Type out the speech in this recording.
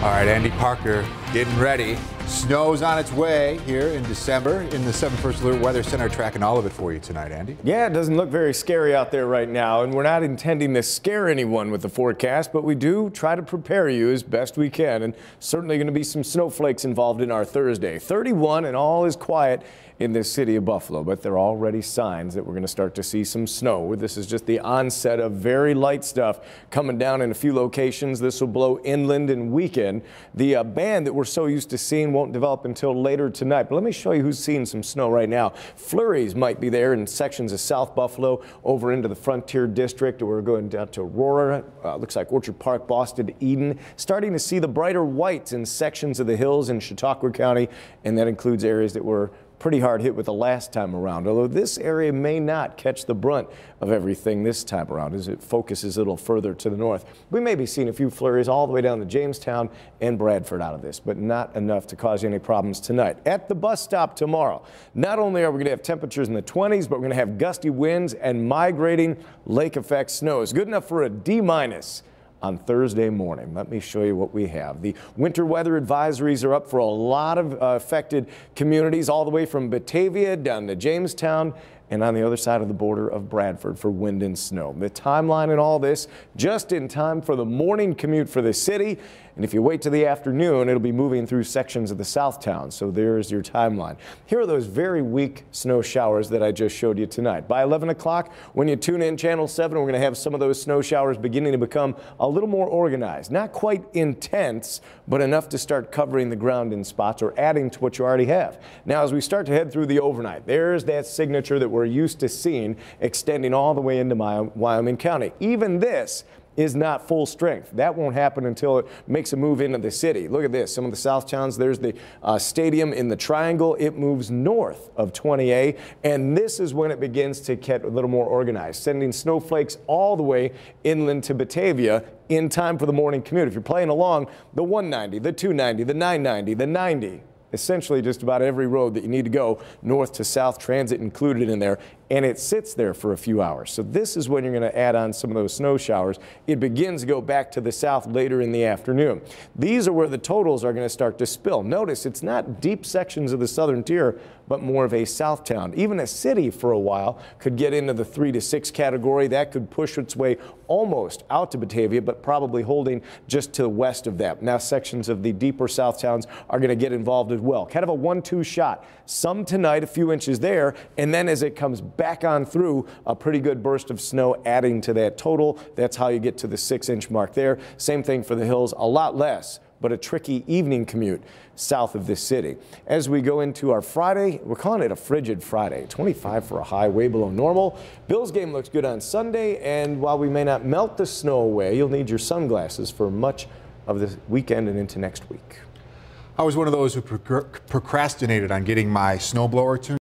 All right, Andy Parker getting ready. Snow's on its way here in December in the 7 First Alert Weather Center, tracking all of it for you tonight, Andy. Yeah, it doesn't look very scary out there right now, and we're not intending to scare anyone with the forecast, but we do try to prepare you as best we can, and certainly going to be some snowflakes involved in our Thursday. 31 and all is quiet in the city of Buffalo, but there are already signs that we're going to start to see some snow. This is just the onset of very light stuff coming down in a few locations. This will blow inland and weaken. The band that we're so used to seeing won't develop until later tonight, but let me show you who's seeing some snow right now. Flurries might be there in sections of South Buffalo over into the Frontier District. We're going down to Aurora, looks like Orchard Park, Boston, Eden. Starting to see the brighter whites in sections of the hills in Chautauqua County, and that includes areas that were pretty hard hit with the last time around, although this area may not catch the brunt of everything this time around as it focuses a little further to the north. We may be seeing a few flurries all the way down to Jamestown and Bradford out of this, but not enough to cause you any problems tonight. At the bus stop tomorrow, not only are we going to have temperatures in the 20s, but we're going to have gusty winds and migrating lake effect snow. It's good enough for a D- on Thursday morning. Let me show you what we have. The winter weather advisories are up for a lot of affected communities all the way from Batavia down to Jamestown and on the other side of the border of Bradford for wind and snow. The timeline in all this just in time for the morning commute for the city. And if you wait till the afternoon, it'll be moving through sections of the Southtown. So there's your timeline. Here are those very weak snow showers that I just showed you tonight. By 11 o'clock, when you tune in Channel 7, we're going to have some of those snow showers beginning to become a little more organized. Not quite intense, but enough to start covering the ground in spots or adding to what you already have. Now, as we start to head through the overnight, there's that signature that we're used to seeing extending all the way into Wyoming County. Even this is not full strength. That won't happen until it makes a move into the city. Look at this. Some of the south towns, there's the stadium in the triangle. It moves north of 20A, and this is when it begins to get a little more organized, sending snowflakes all the way inland to Batavia in time for the morning commute. If you're playing along, the 190, the 290, the 990, the 90, essentially just about every road that you need to go north to south, transit included in there, and it sits there for a few hours. So this is when you're going to add on some of those snow showers. It begins to go back to the south later in the afternoon. These are where the totals are going to start to spill. Notice it's not deep sections of the southern tier, but more of a south town. Even a city for a while could get into the 3 to 6 category. That could push its way almost out to Batavia, but probably holding just to the west of that. Now sections of the deeper south towns are going to get involved as well. Kind of a 1-2 shot. Some tonight, a few inches there, and then as it comes back on through, a pretty good burst of snow adding to that total. That's how you get to the 6-inch mark there. Same thing for the hills, a lot less, but a tricky evening commute south of this city. As we go into our Friday, we're calling it a frigid Friday. 25 for a high, way below normal. Bills game looks good on Sunday, and while we may not melt the snow away, you'll need your sunglasses for much of the weekend and into next week. I was one of those who procrastinated on getting my snowblower tuned.